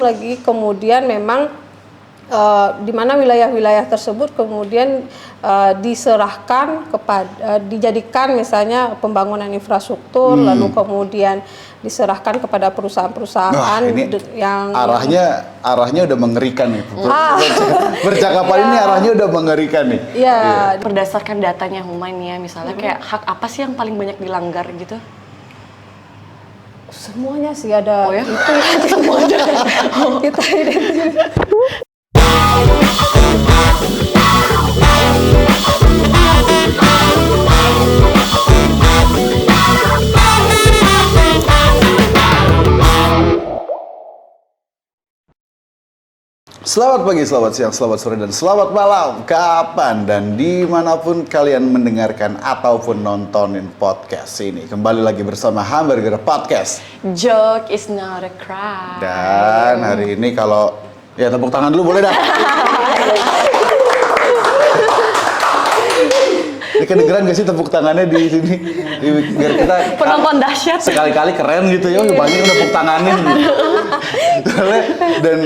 lagi kemudian memang di mana wilayah-wilayah tersebut kemudian diserahkan kepada dijadikan misalnya pembangunan infrastruktur, lalu kemudian diserahkan kepada perusahaan-perusahaan yang arahnya udah mengerikan nih. Percakapan ini arahnya udah mengerikan nih. Iya. Berdasarkan datanya Huma nih ya, misalnya kayak hak apa sih yang paling banyak dilanggar gitu? Semuanya sih ada. Oh ya? Itu ya semuanya. Kita identifikasi. Selamat pagi, selamat siang, selamat sore, dan selamat malam. Kapan dan dimanapun kalian mendengarkan ataupun nontonin podcast ini. Kembali lagi bersama Hamburger Podcast. Joke is not a crime. Dan hari ini kalau... Ya tepuk tangan dulu boleh dah. Ini kedengeran gak sih tepuk tangannya di sini? Biar kita penonton dahsyat. Sekali-kali keren gitu ya, banyak yang tepuk tanganin gitu. Dan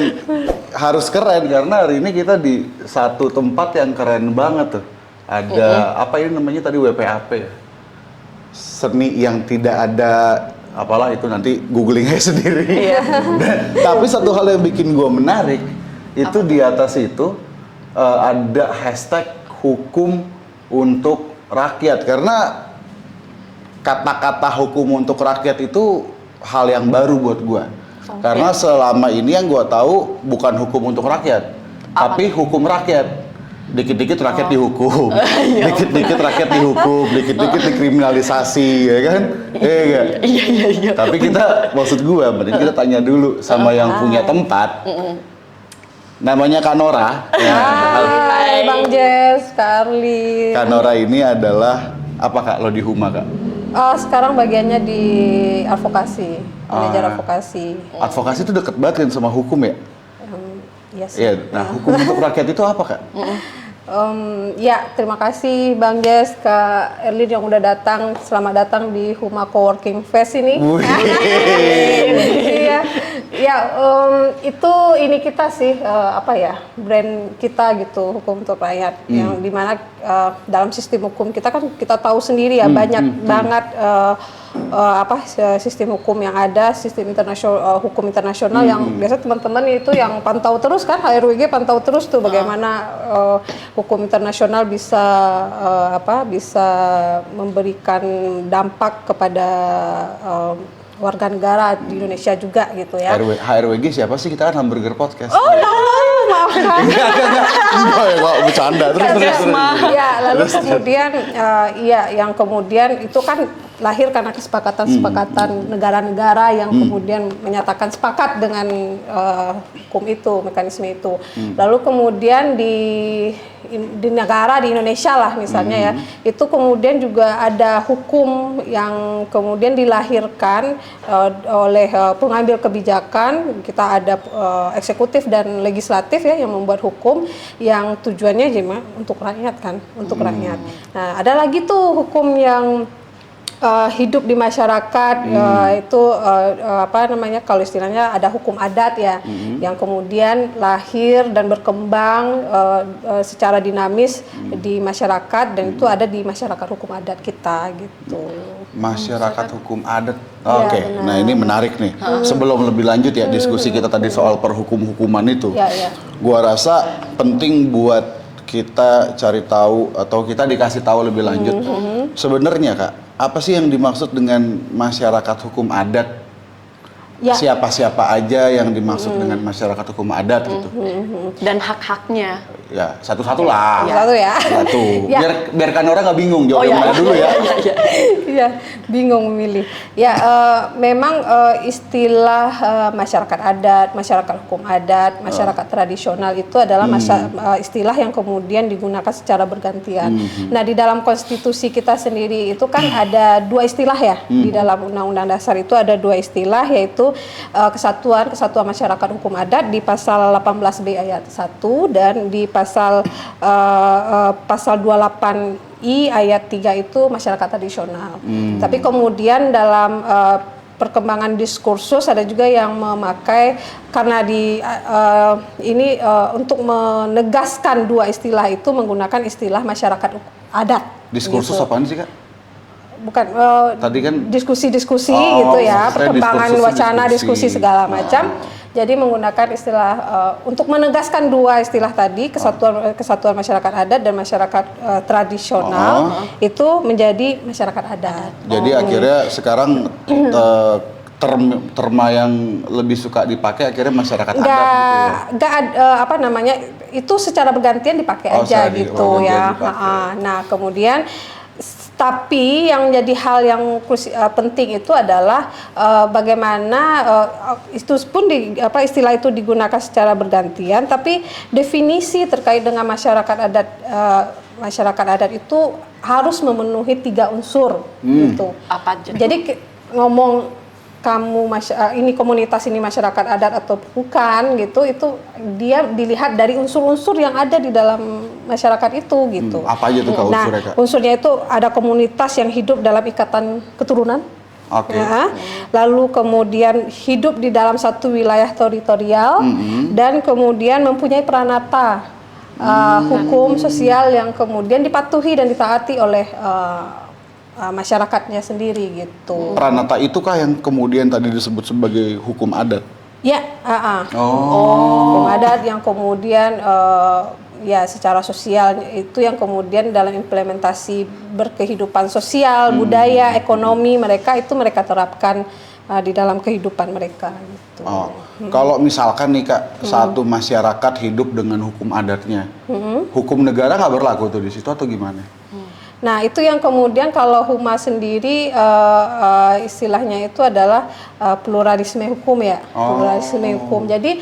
harus keren karena hari ini kita di satu tempat yang keren banget tuh. Ada apa ini namanya tadi WPAP ya? Seni yang tidak ada apalah itu nanti googling aja sendiri. Tapi satu hal yang bikin gue menarik itu di atas itu ada hashtag hukum untuk rakyat karena kata-kata hukum untuk rakyat itu hal yang baru buat gue. Karena selama ini yang gue tahu bukan hukum untuk rakyat, tapi hukum rakyat. Dikit-dikit rakyat dihukum, dikit-dikit rakyat dihukum, dikit-dikit dikriminalisasi, ya kan? Iya. Tapi kita, maksud gue, mending kita tanya dulu sama yang punya tempat. Namanya Kanora. Hai Bang Jess, Kak Arli. Kanora ini adalah apa Kak? Lo di Huma Kak? Sekarang bagiannya di advokasi, manajer advokasi. Advokasi itu deket banget kan sama hukum ya? Iya sih. Iya. Nah, hukum untuk rakyat itu apa Kak? Ya, terima kasih Bang Jess, Kak Erlin yang udah datang. Selamat datang di Huma Coworking Fest ini. Iya, itu ini kita sih brand kita gitu, hukum untuk rakyat. Yang dimana dalam sistem hukum kita kan kita tahu sendiri ya banyak banget sistem hukum yang ada, sistem internasional, hukum internasional yang biasa teman-teman itu yang pantau terus kan, HRWG pantau terus tuh bagaimana hukum internasional bisa bisa memberikan dampak kepada warga negara di Indonesia juga gitu ya. HRWG siapa sih? Kita kan Hamburger Podcast. Oh, maafkan. Enggak, bercanda terus. Ya, lalu kemudian yang kemudian itu kan lahir karena kesepakatan negara-negara yang kemudian menyatakan sepakat dengan hukum itu, mekanisme itu. Lalu kemudian di negara di Indonesia lah misalnya ya, itu kemudian juga ada hukum yang kemudian dilahirkan oleh pengambil kebijakan. Kita ada eksekutif dan legislatif ya yang membuat hukum yang tujuannya untuk rakyat kan, untuk rakyat. Nah, ada lagi tuh hukum yang hidup di masyarakat, itu kalau istilahnya ada hukum adat ya, yang kemudian lahir dan berkembang secara dinamis di masyarakat, dan itu ada di masyarakat hukum adat kita gitu. Masyarakat hukum adat. Oke. Nah ini menarik nih. Sebelum lebih lanjut ya diskusi kita tadi soal perhukum-hukuman itu, gua rasa penting buat kita cari tahu atau kita dikasih tahu lebih lanjut. Sebenarnya Kak, apa sih yang dimaksud dengan masyarakat hukum adat? Siapa-siapa aja yang dimaksud dengan masyarakat hukum adat gitu? Dan hak-haknya? Ya, satu-satu lah. Satu ya. Satu. Biar kan orang nggak bingung jawab yang mana dulu ya. Iya, bingung memilih. Ya, memang istilah masyarakat adat, masyarakat hukum adat, masyarakat tradisional itu adalah istilah yang kemudian digunakan secara bergantian. Nah, di dalam konstitusi kita sendiri itu kan ada dua istilah ya. Di dalam Undang-Undang Dasar itu ada dua istilah, yaitu Kesatuan Masyarakat Hukum Adat di pasal 18B ayat 1 dan di pasal 28I ayat 3 itu masyarakat tradisional. Tapi kemudian dalam perkembangan diskursus, ada juga yang memakai karena untuk menegaskan dua istilah itu menggunakan istilah masyarakat adat. Diskursus gitu. apaan sih Kak? Bukan Tadi kan diskusi-diskusi gitu ya, perkembangan wacana, diskusi segala macam. Jadi menggunakan istilah untuk menegaskan dua istilah tadi, kesatuan masyarakat adat dan masyarakat tradisional itu menjadi masyarakat adat. Jadi akhirnya sekarang terma yang lebih suka dipakai akhirnya masyarakat adat gitu ya? Itu secara bergantian dipakai aja gitu ya. Nah kemudian tapi yang jadi hal yang penting itu adalah bagaimana itu pun istilah itu digunakan secara bergantian, tapi definisi terkait dengan masyarakat adat itu harus memenuhi 3 unsur gitu. Apa aja? Jadi ngomong kamu ini komunitas ini masyarakat adat atau bukan gitu, itu dia dilihat dari unsur-unsur yang ada di dalam masyarakat itu gitu. Apa aja tuh Kak unsurnya Kak? Unsurnya itu ada komunitas yang hidup dalam ikatan keturunan. Ya, lalu kemudian hidup di dalam satu wilayah teritorial dan kemudian mempunyai peranata hukum sosial yang kemudian dipatuhi dan ditaati oleh masyarakatnya sendiri gitu. Peranata itukah yang kemudian tadi disebut sebagai hukum adat? Ya, hukum adat yang kemudian ya secara sosial itu yang kemudian dalam implementasi berkehidupan sosial, budaya, ekonomi mereka itu mereka terapkan di dalam kehidupan mereka gitu. Kalau misalkan nih Kak, satu masyarakat hidup dengan hukum adatnya, hukum negara nggak berlaku tuh di situ atau gimana? Nah itu yang kemudian kalau Huma sendiri istilahnya itu adalah pluralisme hukum ya, pluralisme hukum. Jadi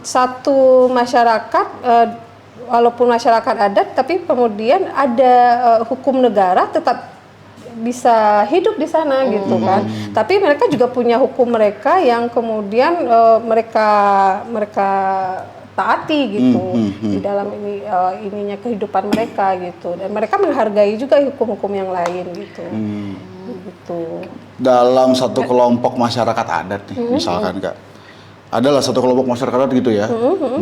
satu masyarakat walaupun masyarakat adat, tapi kemudian ada hukum negara tetap bisa hidup di sana gitu kan. Tapi mereka juga punya hukum mereka yang kemudian mereka taati gitu di dalam ininya kehidupan mereka gitu, dan mereka menghargai juga hukum-hukum yang lain gitu. Gitu. Dalam satu kelompok masyarakat adat nih, misalkan Kak, adalah satu kelompok masyarakat adat gitu ya,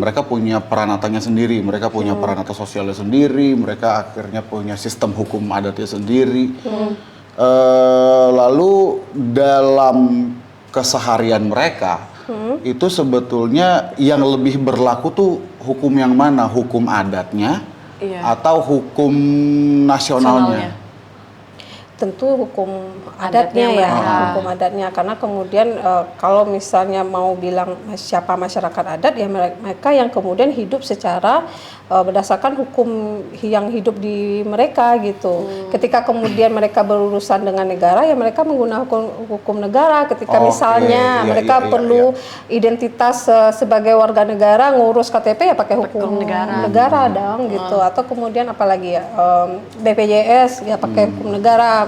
mereka punya peranatanya sendiri, mereka punya peranata sosialnya sendiri, mereka akhirnya punya sistem hukum adatnya sendiri. Lalu dalam keseharian mereka itu sebetulnya yang lebih berlaku tuh hukum yang mana? Hukum adatnya atau hukum nasionalnya? Tentu hukum adatnya ya, hukum adatnya, karena kemudian kalau misalnya mau bilang siapa masyarakat adat ya mereka yang kemudian hidup secara berdasarkan hukum yang hidup di mereka gitu. Ketika kemudian mereka berurusan dengan negara ya mereka menggunakan hukum negara. Ketika misalnya mereka perlu identitas sebagai warga negara, ngurus KTP ya pakai hukum negara dong gitu. Atau kemudian apalagi ya BPJS ya pakai hukum negara.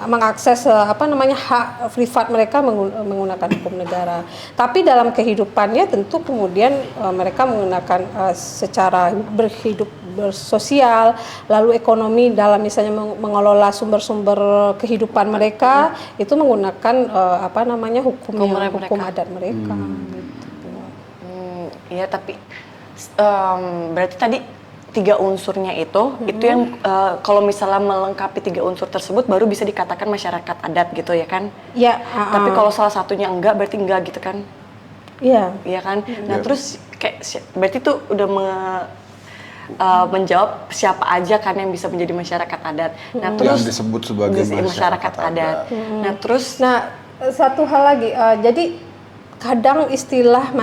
Mengakses hak privat mereka menggunakan hukum negara. Tapi dalam kehidupannya tentu kemudian mereka menggunakan secara berhidup bersosial, lalu ekonomi dalam misalnya mengelola sumber-sumber kehidupan mereka itu menggunakan hukum adat mereka. Iya, tapi berarti tadi 3 unsurnya itu yang kalau misalnya melengkapi 3 unsur tersebut baru bisa dikatakan masyarakat adat gitu ya kan? Iya. Tapi kalau salah satunya enggak berarti enggak gitu kan? Iya. Iya kan? Nah terus kayak berarti tuh udah menjawab siapa aja kan yang bisa menjadi masyarakat adat. Nah terus yang disebut sebagai masyarakat adat. Nah terus, satu hal lagi, jadi kadang istilah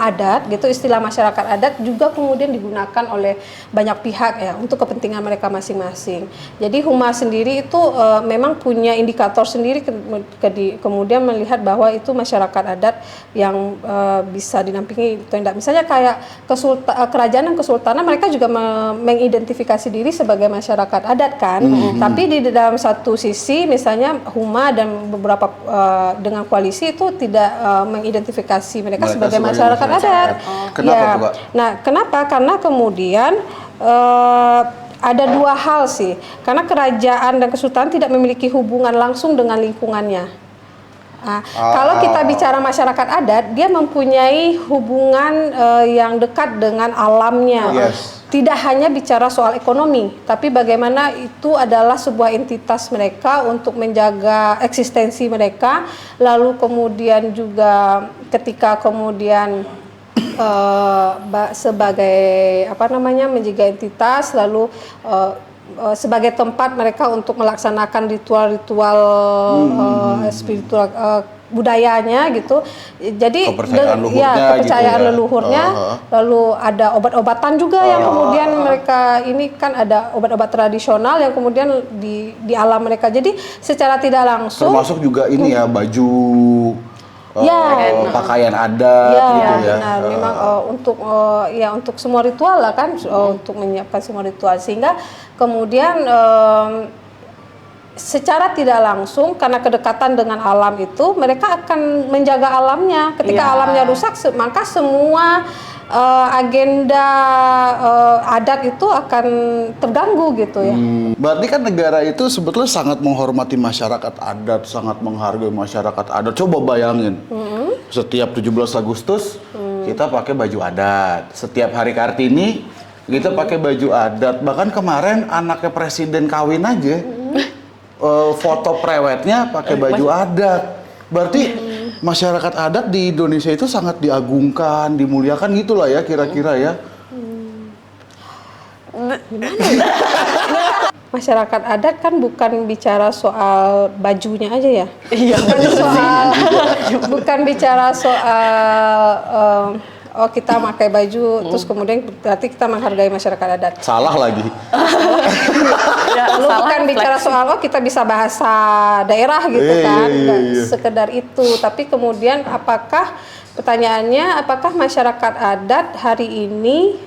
adat gitu, istilah masyarakat adat juga kemudian digunakan oleh banyak pihak ya untuk kepentingan mereka masing-masing. Jadi Huma sendiri itu memang punya indikator sendiri kemudian melihat bahwa itu masyarakat adat yang bisa dinampingi atau tidak. Misalnya kayak kerajaan dan kesultanan mereka juga mengidentifikasi diri sebagai masyarakat adat kan. Tapi di dalam satu sisi misalnya Huma dan beberapa dengan koalisi itu tidak mengidentifikasi mereka sebagai masyarakat adat. Kenapa tuh, Kak? Nah, kenapa? Karena kemudian ada 2 hal sih. Karena kerajaan dan kesultanan tidak memiliki hubungan langsung dengan lingkungannya. Nah, kalau kita bicara masyarakat adat, dia mempunyai hubungan yang dekat dengan alamnya. Yes. Tidak hanya bicara soal ekonomi, tapi bagaimana itu adalah sebuah entitas mereka untuk menjaga eksistensi mereka. Lalu kemudian juga ketika kemudian sebagai menjaga entitas, lalu sebagai tempat mereka untuk melaksanakan ritual-ritual spiritual budayanya gitu. Jadi kepercayaan leluhurnya. Lalu ada obat-obatan juga yang kemudian mereka ini kan ada obat-obat tradisional yang kemudian di alam mereka. Jadi secara tidak langsung termasuk juga ini ya baju pakaian adat gitu ya. Benar. Memang untuk semua ritual lah kan, untuk menyiapkan semua ritual, sehingga kemudian secara tidak langsung karena kedekatan dengan alam itu mereka akan menjaga alamnya. Ketika alamnya rusak, maka semua agenda adat itu akan terganggu gitu ya. Berarti kan negara itu sebetulnya sangat menghormati masyarakat adat, sangat menghargai masyarakat adat. Coba bayangin, setiap 17 Agustus kita pakai baju adat. Setiap hari Kartini kita pakai baju adat. Bahkan kemarin anaknya presiden kawin aja, foto prewednya pakai baju adat. Berarti masyarakat adat di Indonesia itu sangat diagungkan, dimuliakan gitulah ya kira-kira ya. Masyarakat adat kan bukan bicara soal bajunya aja ya. Iya. Bukan bicara soal kita pakai baju terus kemudian berarti kita menghargai masyarakat adat. Salah lagi. Lalu bukan bicara soal kita bisa bahasa daerah gitu kan. Nggak sekedar itu, tapi kemudian pertanyaannya apakah masyarakat adat hari ini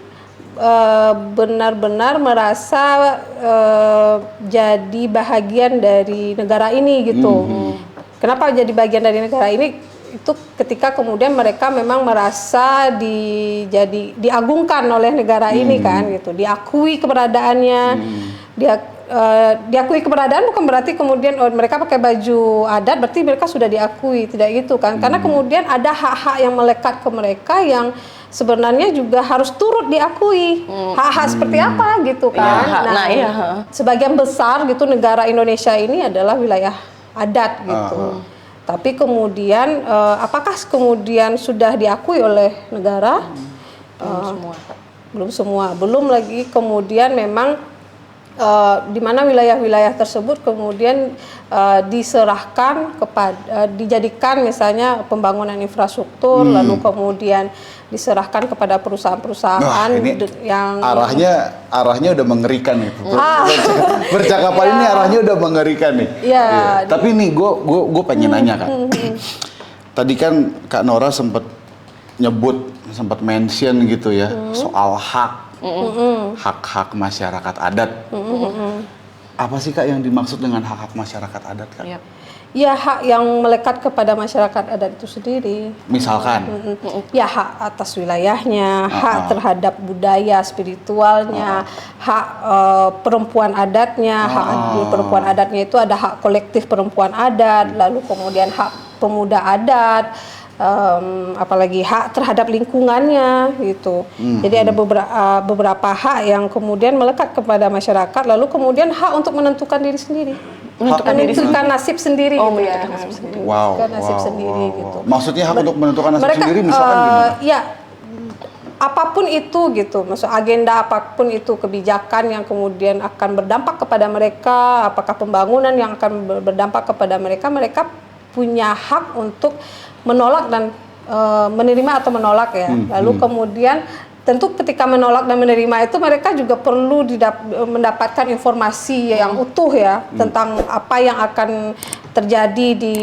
benar-benar merasa jadi bahagian dari negara ini gitu. Kenapa jadi bagian dari negara ini? Itu ketika kemudian mereka memang merasa diagungkan oleh negara ini kan gitu, diakui keberadaannya. Diakui keberadaan bukan berarti kemudian mereka pakai baju adat berarti mereka sudah diakui, tidak gitu kan. Karena kemudian ada hak-hak yang melekat ke mereka yang sebenarnya juga harus turut diakui. Hak-hak seperti apa gitu kan. Sebagian besar gitu negara Indonesia ini adalah wilayah adat gitu. Tapi kemudian apakah kemudian sudah diakui oleh negara? Belum semua. Belum lagi kemudian memang di mana wilayah-wilayah tersebut kemudian diserahkan dijadikan misalnya pembangunan infrastruktur, lalu kemudian diserahkan kepada perusahaan-perusahaan yang arahnya udah mengerikan nih. Percakapan ini arahnya udah mengerikan nih. Tapi nih gue pengen nanya kan. Tadi kan Kak Nora sempat mention gitu ya soal hak-hak masyarakat adat. Apa sih Kak yang dimaksud dengan hak-hak masyarakat adat Kak? Ya hak yang melekat kepada masyarakat adat itu sendiri. Misalkan? Ya hak atas wilayahnya, hak terhadap budaya spiritualnya, hak perempuan adatnya, hak perempuan adatnya itu ada hak kolektif perempuan adat, lalu kemudian hak pemuda adat, apalagi hak terhadap lingkungannya gitu. Jadi ada beberapa hak yang kemudian melekat kepada masyarakat, lalu kemudian hak untuk menentukan diri sendiri. Menentukan nasib sendiri gitu ya. Nasib sendiri gitu. Maksudnya hak untuk menentukan nasib sendiri misalkan gimana? Ya, apapun itu gitu, maksud agenda apapun itu, kebijakan yang kemudian akan berdampak kepada mereka, apakah pembangunan yang akan berdampak kepada mereka, mereka punya hak untuk menolak dan menerima atau menolak ya. Lalu kemudian tentu ketika menolak dan menerima itu mereka juga perlu mendapatkan informasi yang utuh ya tentang apa yang akan terjadi di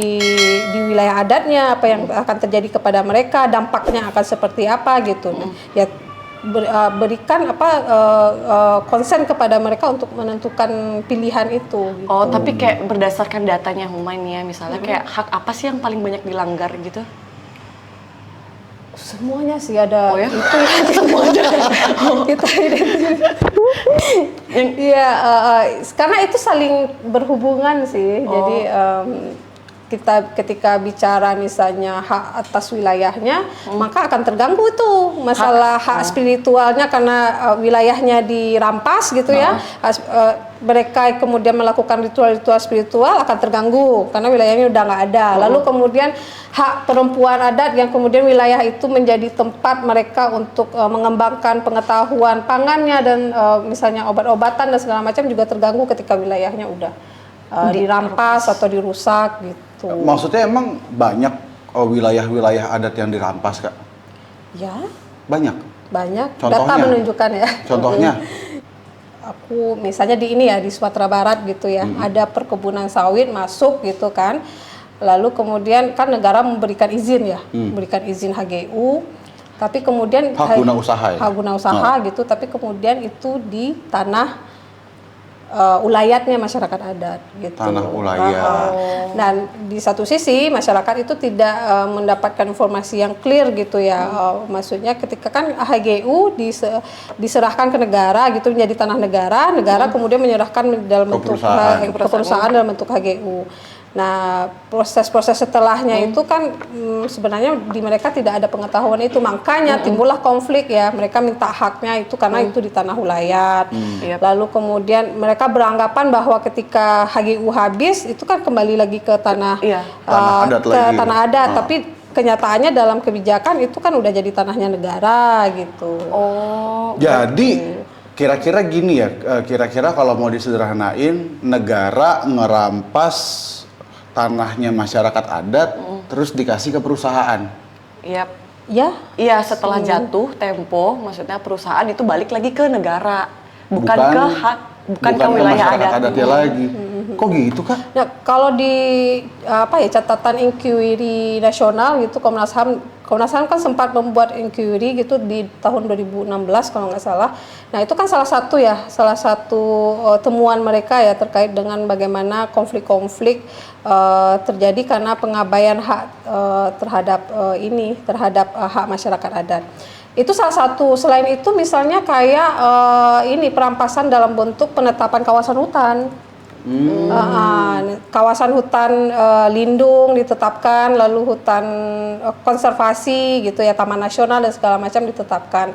wilayah adatnya, apa yang akan terjadi kepada mereka, dampaknya akan seperti apa gitu. Ya berikan konsen kepada mereka untuk menentukan pilihan itu. Gitu. Tapi kayak berdasarkan datanya Humain ya, misalnya kayak hak apa sih yang paling banyak dilanggar gitu? Semuanya sih ada. Oh ya? Itu semuanya kita karena itu saling berhubungan sih. Jadi kita ketika bicara misalnya hak atas wilayahnya, maka akan terganggu tuh masalah hak spiritualnya karena wilayahnya dirampas gitu ya. Mereka kemudian melakukan ritual-ritual spiritual akan terganggu karena wilayahnya udah nggak ada. Lalu kemudian hak perempuan adat yang kemudian wilayah itu menjadi tempat mereka untuk mengembangkan pengetahuan pangannya dan misalnya obat-obatan dan segala macam juga terganggu ketika wilayahnya udah dirampas atau dirusak gitu. Maksudnya emang banyak wilayah-wilayah adat yang dirampas, Kak? Ya, Banyak? banyak. Contohnya? Data menunjukkan ya. Contohnya? Aku misalnya di ini ya, di Sumatera Barat gitu ya, ada perkebunan sawit masuk gitu kan. Lalu kemudian kan negara memberikan izin ya, memberikan izin HGU. Tapi kemudian Hak guna usaha ya? hak guna usaha gitu, tapi kemudian itu di tanah ulayatnya masyarakat adat gitu. Tanah ulayat. Dan di satu sisi masyarakat itu tidak mendapatkan informasi yang clear gitu ya. Maksudnya ketika kan HGU diserahkan ke negara gitu menjadi tanah negara, negara kemudian menyerahkan dalam bentuk ke perusahaan dalam bentuk HGU. Nah, proses-proses setelahnya itu kan sebenarnya di mereka tidak ada pengetahuan itu, makanya timbullah konflik ya. Mereka minta haknya itu karena itu di tanah ulayat. Lalu kemudian mereka beranggapan bahwa ketika HGU habis itu kan kembali lagi ke tanah tanah adat, tapi kenyataannya dalam kebijakan itu kan udah jadi tanahnya negara gitu. Jadi kira-kira gini ya, kira-kira kalau mau disederhanain, negara ngerampas tanahnya masyarakat adat terus dikasih ke perusahaan. Iya. Ya. Iya, setelah jatuh tempo, maksudnya perusahaan itu balik lagi ke negara, bukan ke hak, bukan ke wilayah adatnya lagi. Kok gitu, Kak? Nah, kalau di catatan inquiry nasional gitu, Komnas HAM kan sempat membuat inquiry gitu di tahun 2016 kalau nggak salah. Nah, itu kan salah satu temuan mereka ya terkait dengan bagaimana konflik-konflik terjadi karena pengabaian hak terhadap hak masyarakat adat. Itu salah satu. Selain itu misalnya kayak perampasan dalam bentuk penetapan kawasan hutan. Kawasan hutan lindung ditetapkan, lalu hutan konservasi gitu ya, taman nasional dan segala macam ditetapkan.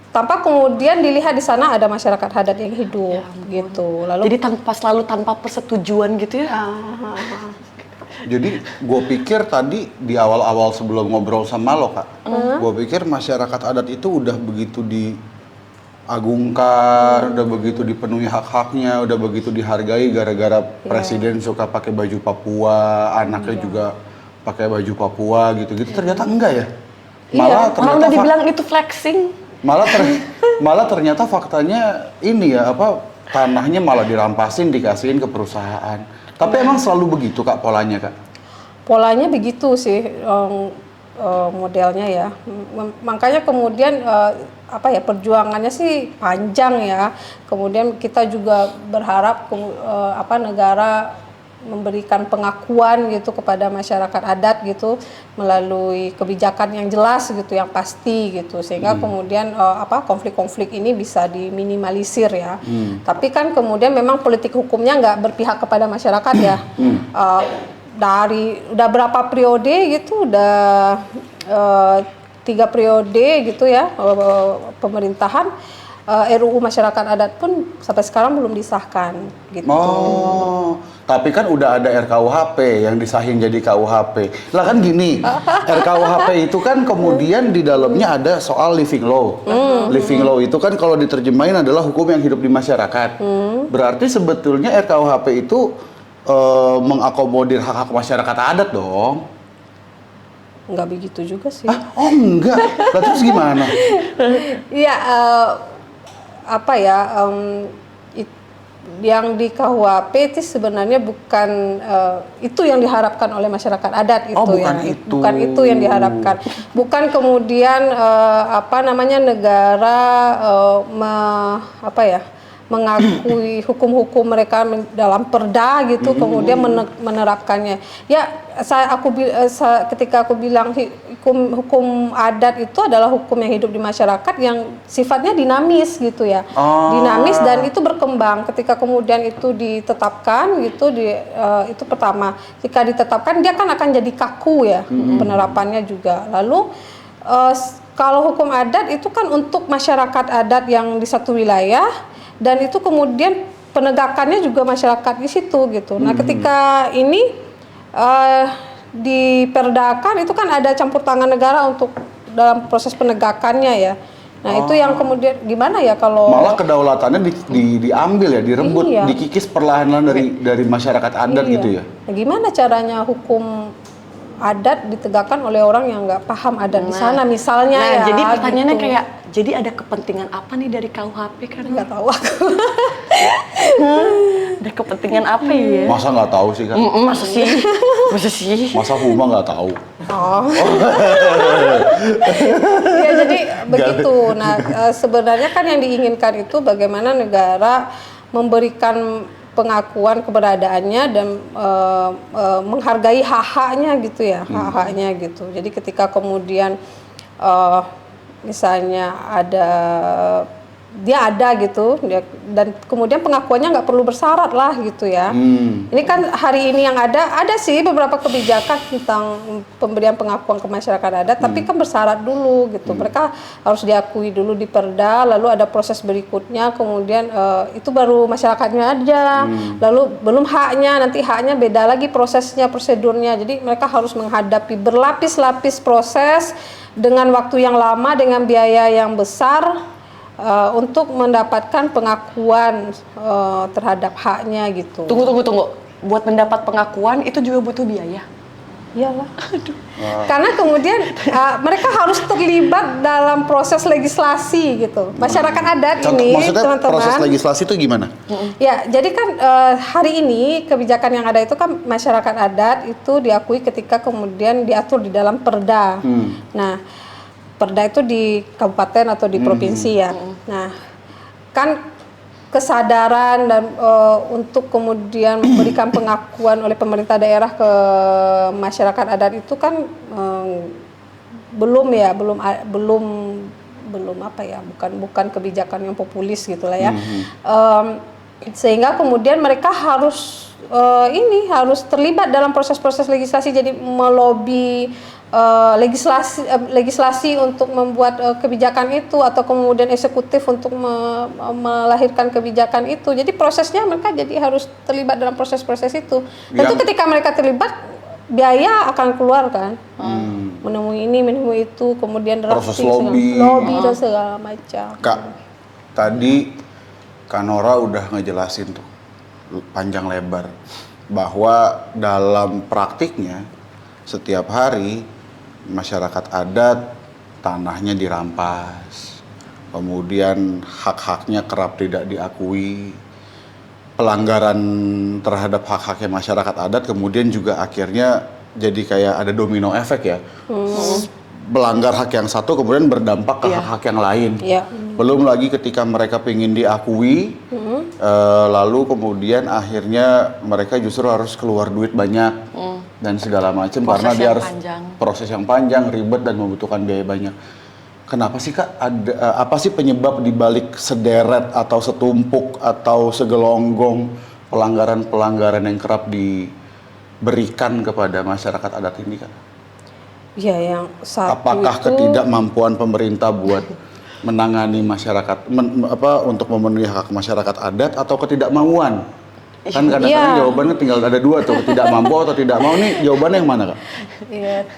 Tanpa kemudian dilihat di sana ada masyarakat adat yang hidup gitu. Lalu jadi selalu tanpa persetujuan gitu ya. Jadi gue pikir tadi di awal-awal sebelum ngobrol sama lo, Kak, gue pikir masyarakat adat itu udah begitu diagungkan, udah begitu dipenuhi hak-haknya, udah begitu dihargai gara-gara presiden suka pakai baju Papua, anaknya juga pakai baju Papua gitu-gitu. Ternyata enggak ya. Malah ternyata orang udah dibilang itu flexing. Malah ternyata faktanya ini ya, tanahnya malah dirampasin, dikasihin ke perusahaan. Tapi emang selalu begitu, Kak, polanya, Kak? Polanya begitu sih modelnya ya. Makanya kemudian perjuangannya sih panjang ya. Kemudian kita juga berharap negara memberikan pengakuan gitu kepada masyarakat adat gitu melalui kebijakan yang jelas gitu, yang pasti gitu, sehingga kemudian konflik-konflik ini bisa diminimalisir ya. Tapi kan kemudian memang politik hukumnya nggak berpihak kepada masyarakat ya. Dari udah berapa periode gitu, udah 3 periode gitu ya pemerintahan, RUU masyarakat adat pun sampai sekarang belum disahkan gitu. Tapi kan udah ada RKUHP yang disahin jadi KUHP. Lah kan gini, RKUHP itu kan kemudian di dalamnya ada soal living law. Living law itu kan kalau diterjemahin adalah hukum yang hidup di masyarakat. Berarti sebetulnya RKUHP itu mengakomodir hak-hak masyarakat adat dong. Enggak begitu juga sih. Oh enggak? Lah terus gimana? Iya, yang di KUHP itu sebenarnya bukan itu yang diharapkan oleh masyarakat adat itu bukan itu yang diharapkan. Bukan kemudian negara mengakui hukum-hukum mereka dalam perda gitu, kemudian menerapkannya. Ya, ketika aku bilang hukum adat itu adalah hukum yang hidup di masyarakat yang sifatnya dinamis gitu ya, dinamis dan itu berkembang. Ketika kemudian itu ditetapkan gitu, itu pertama. Jika ditetapkan dia kan akan jadi kaku ya penerapannya juga. Lalu kalau hukum adat itu kan untuk masyarakat adat yang di satu wilayah, dan itu kemudian penegakannya juga masyarakat di situ gitu. Nah, ketika ini diperdakan itu kan ada campur tangan negara untuk dalam proses penegakannya ya. Nah, itu yang kemudian gimana ya kalau malah kedaulatannya diambil ya, direbut, iya, dikikis perlahan-lahan dari masyarakat adat iya, gitu ya. Nah, gimana caranya hukum adat ditegakkan oleh orang yang nggak paham adat di sana misalnya ya. Jadi pertanyaannya gitu. kayak, jadi ada kepentingan apa nih dari KUHP kan? Nggak tahu aku. Ada kepentingan apa ya? Masa nggak tahu sih kan? Masa sih? Masa sih? Masa Huma nggak tahu? Ya jadi begitu. Nah, sebenarnya kan yang diinginkan itu bagaimana negara memberikan pengakuan keberadaannya dan menghargai hak-haknya gitu ya, hak-haknya gitu. Jadi ketika kemudian misalnya dia ada gitu, dan kemudian pengakuannya nggak perlu bersyarat lah gitu ya. Ini kan hari ini yang ada sih beberapa kebijakan tentang pemberian pengakuan ke masyarakat adat, tapi kan bersyarat dulu gitu. Mereka harus diakui dulu di perda, lalu ada proses berikutnya, kemudian itu baru masyarakatnya aja, lalu belum haknya, nanti haknya beda lagi prosesnya, prosedurnya. Jadi mereka harus menghadapi berlapis-lapis proses dengan waktu yang lama, dengan biaya yang besar, untuk mendapatkan pengakuan terhadap haknya gitu. Tunggu. Buat mendapat pengakuan itu juga butuh biaya. Iyalah. Karena kemudian mereka harus terlibat dalam proses legislasi gitu. Masyarakat adat ini, maksudnya teman-teman. proses legislasi itu gimana? Ya, jadi kan hari ini kebijakan yang ada itu kan masyarakat adat itu diakui ketika kemudian diatur di dalam perda. Nah, perda itu di kabupaten atau di provinsi ya. Nah, kan kesadaran dan untuk kemudian memberikan pengakuan oleh pemerintah daerah ke masyarakat adat itu kan belum apa ya, bukan kebijakan yang populis gitulah ya. Sehingga kemudian mereka harus harus terlibat dalam proses-proses legislasi, jadi melobi legislasi untuk membuat kebijakan itu, atau kemudian eksekutif untuk melahirkan kebijakan itu. Jadi prosesnya mereka jadi harus terlibat dalam proses-proses itu. Tentu ketika mereka terlibat, biaya akan keluar kan, menemui ini, menemui itu, kemudian proses lobby dan segala macam. Kak, tadi Kak Nora udah ngejelasin tuh panjang lebar bahwa dalam praktiknya setiap hari masyarakat adat tanahnya dirampas, kemudian hak-haknya kerap tidak diakui, pelanggaran terhadap hak-haknya masyarakat adat kemudian juga akhirnya jadi kayak ada domino efek ya. Melanggar hak yang satu kemudian berdampak ke hak-hak yang lain. Belum lagi ketika mereka ingin diakui, lalu kemudian akhirnya mereka justru harus keluar duit banyak dan segala macam karena dia harus proses yang panjang, ribet dan membutuhkan biaya banyak. Kenapa sih Kak? Apa sih penyebab dibalik sederet atau setumpuk atau segelonggong pelanggaran-pelanggaran yang kerap diberikan kepada masyarakat adat ini Kak? Ya, yang satu apakah itu, ketidakmampuan pemerintah buat menangani masyarakat untuk memenuhi hak masyarakat adat atau ketidakmauan? Kan kadang-kadang jawabannya tinggal ada dua tuh, tidak mampu atau tidak mau. Nih jawabannya yang mana Kak?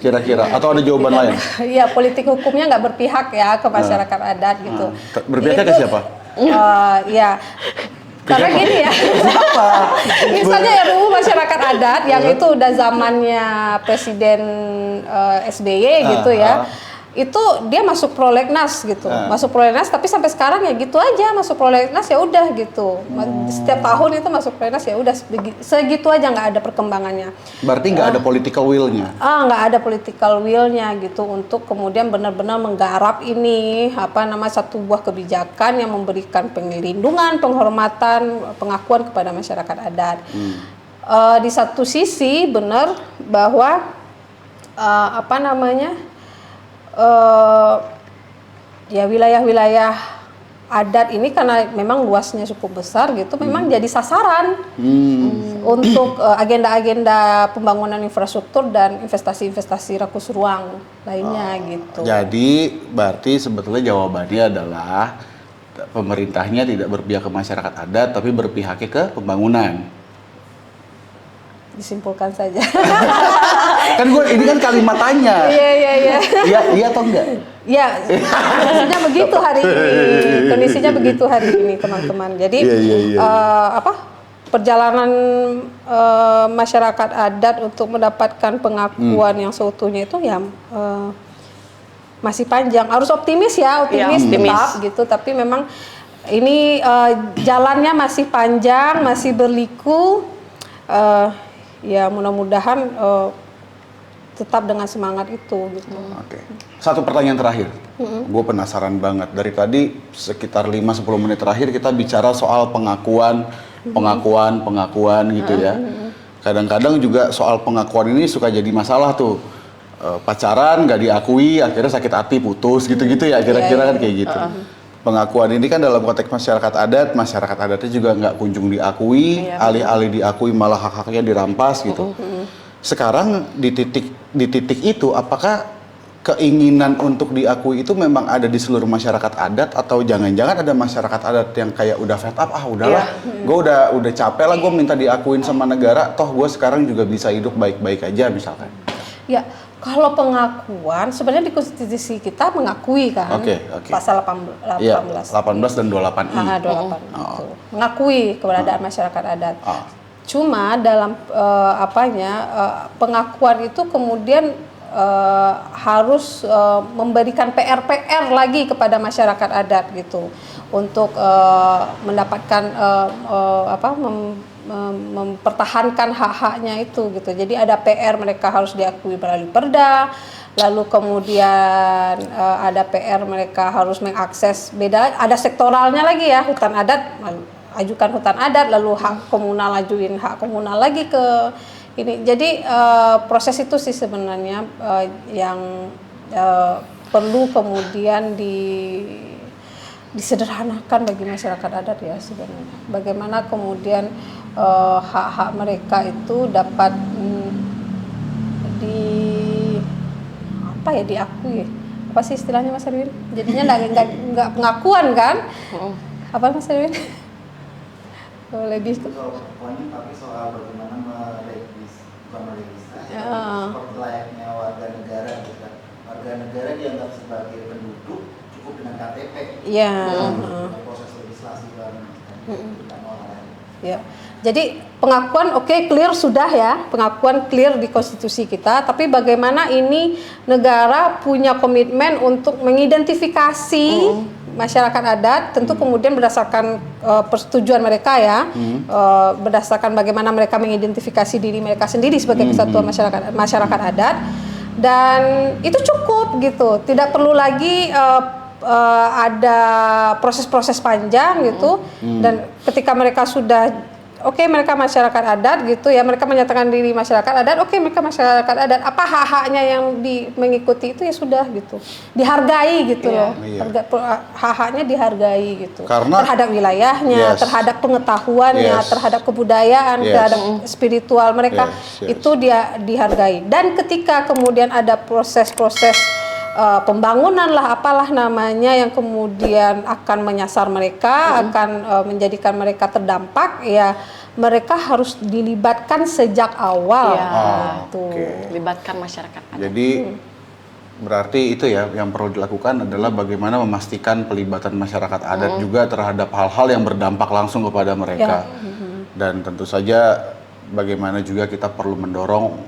Kira-kira atau ada jawaban lain? Iya, politik hukumnya nggak berpihak ya ke masyarakat adat gitu. Berpihak ke siapa? Karena gini ya, misalnya RUU masyarakat adat yang itu udah zamannya Presiden SBY gitu ya. itu dia masuk prolegnas gitu, masuk prolegnas tapi sampai sekarang ya gitu aja, masuk prolegnas ya udah gitu. Setiap tahun itu masuk prolegnas ya udah segitu aja, nggak ada perkembangannya. Berarti nggak ada political will-nya? Nggak ada political will-nya gitu untuk kemudian benar-benar menggarap ini satu buah kebijakan yang memberikan perlindungan, penghormatan, pengakuan kepada masyarakat adat. Di satu sisi benar bahwa ya wilayah-wilayah adat ini karena memang luasnya cukup besar gitu, memang jadi sasaran untuk agenda-agenda pembangunan infrastruktur dan investasi-investasi rakus ruang lainnya gitu. Jadi berarti sebetulnya jawabannya adalah pemerintahnya tidak berpihak ke masyarakat adat, tapi berpihaknya ke pembangunan. Disimpulkan saja. Kan ini kan kalimat tanya. Iya. Iya atau enggak? Ya, kondisinya begitu hari ini. Kondisinya begitu hari ini, teman-teman. Jadi perjalanan masyarakat adat untuk mendapatkan pengakuan yang seutuhnya itu ya masih panjang. Harus optimis tetap gitu. Tapi memang ini jalannya masih panjang, masih berliku. Ya mudah-mudahan tetap dengan semangat itu gitu. Oke. Satu pertanyaan terakhir. Gue penasaran banget. Dari tadi sekitar 5-10 menit terakhir kita bicara soal pengakuan gitu ya. Kadang-kadang juga soal pengakuan ini suka jadi masalah tuh. Pacaran nggak diakui, akhirnya sakit hati, putus gitu-gitu ya. Kira-kira kan kayak gitu. Pengakuan ini kan dalam konteks masyarakat adatnya juga nggak kunjung diakui, alih-alih diakui malah hak-haknya dirampas gitu. Sekarang di titik itu, apakah keinginan untuk diakui itu memang ada di seluruh masyarakat adat, atau jangan-jangan ada masyarakat adat yang kayak udah fed up, udahlah, gue udah capek lah, gue minta diakuin sama negara, toh gue sekarang juga bisa hidup baik-baik aja misalkan. Ya. Kalau pengakuan, sebenarnya di konstitusi kita mengakui kan, pasal 18. Iya, 18 dan 28. 28 itu. Mengakui keberadaan masyarakat adat. Cuma dalam pengakuan itu kemudian harus memberikan PR lagi kepada masyarakat adat gitu, untuk mendapatkan mempertahankan hak-haknya itu gitu. Jadi ada PR, mereka harus diakui melalui perda, lalu kemudian ada PR mereka harus mengakses ada sektoralnya lagi ya, hutan adat ajukan hutan adat, lalu hak komunal ajuin hak komunal lagi ke ini. Jadi proses itu sih sebenarnya yang perlu kemudian disederhanakan bagi masyarakat adat ya sebenarnya. Bagaimana kemudian hak-hak mereka itu dapat diakui. Apa sih istilahnya Mas Erwin? Jadinya nggak pengakuan kan? Apa Mas Erwin? Lebih soal pengakuan, tapi soal bagaimana meregistrasi seperti layaknya warga negara gitu kan. Warga negara dianggap sebagai penduduk cukup dengan KTP. Iya. Proses legislasi dan orang lain. Ya. Jadi pengakuan clear sudah ya, pengakuan clear di konstitusi kita, tapi bagaimana ini negara punya komitmen untuk mengidentifikasi masyarakat adat, tentu kemudian berdasarkan persetujuan mereka ya, berdasarkan bagaimana mereka mengidentifikasi diri mereka sendiri sebagai kesatuan masyarakat adat, dan itu cukup gitu, tidak perlu lagi ada proses-proses panjang gitu, dan ketika mereka sudah mereka masyarakat adat gitu ya, mereka menyatakan diri masyarakat adat, mereka masyarakat adat, apa hak-haknya yang mengikuti itu ya sudah gitu, dihargai gitu loh, hak-haknya dihargai gitu, karena terhadap wilayahnya, terhadap pengetahuannya, terhadap kebudayaan, terhadap spiritual mereka, itu dia dihargai. Dan ketika kemudian ada proses-proses pembangunan lah apalah namanya yang kemudian akan menyasar mereka, akan menjadikan mereka terdampak, ya mereka harus dilibatkan sejak awal. Libatkan masyarakat adat. Jadi berarti itu ya yang perlu dilakukan adalah bagaimana memastikan pelibatan masyarakat adat juga terhadap hal-hal yang berdampak langsung kepada mereka. Dan tentu saja bagaimana juga kita perlu mendorong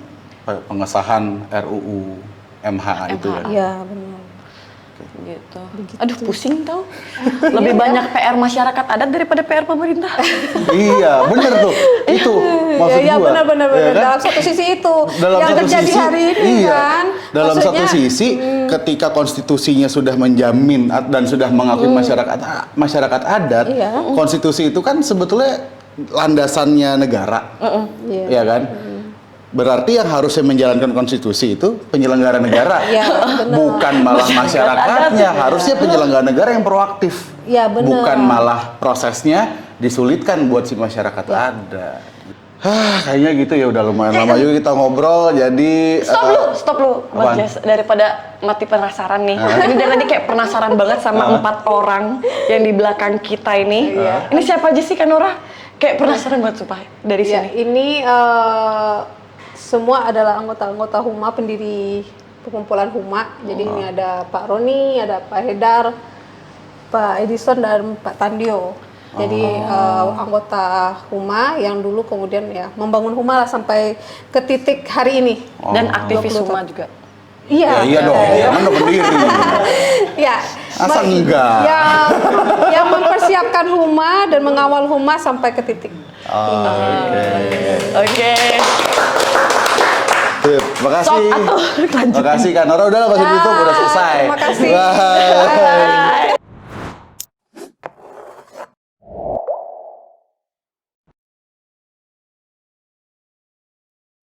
pengesahan RUU MH itu ya. Iya benar. Gitu. Aduh pusing tau. Lebih banyak PR masyarakat adat daripada PR pemerintah. Iya, bener tuh. Itu maksud ya, gua. benar. Ya kan? Dalam satu sisi itu Dalam yang satu terjadi sisi, hari ini iya. kan. Dalam Maksudnya, satu sisi, ketika konstitusinya sudah menjamin dan sudah mengakui masyarakat adat, Iya. konstitusi itu kan sebetulnya landasannya negara, Iya. ya kan? Berarti yang harusnya menjalankan konstitusi itu penyelenggara negara, Iya, benar. bukan malah masyarakatnya. Harusnya penyelenggara negara yang proaktif, Iya, benar. bukan malah prosesnya disulitkan buat si masyarakat adat. Kayaknya gitu ya, udah lumayan lama juga kita ngobrol, jadi Stop lu, Mas apaan? Jas, daripada mati penasaran nih. Ini dari tadi kayak penasaran banget sama 4 orang yang di belakang kita ini. Ini siapa aja sih Kanora? Kayak penasaran banget sumpah dari Ya, sini. ini semua adalah anggota-anggota Huma, pendiri perkumpulan Huma. Jadi ini ada Pak Roni, ada Pak Hedar, Pak Edison, dan Pak Tandio. Jadi anggota Huma yang dulu kemudian ya membangun Huma lah sampai ke titik hari ini. Dan aktivis 20 Huma tahun. juga. Iya. ya iya dong, kan udah pendiri. Ya. Masa enggak? Yang mempersiapkan Huma dan mengawal Huma sampai ke titik. Oke. Sip, makasih. Sok, atuh, lanjut. Makasih Kanora, udah lah masih Ya, tutup, udah selesai. terima kasih. Bye. Bye.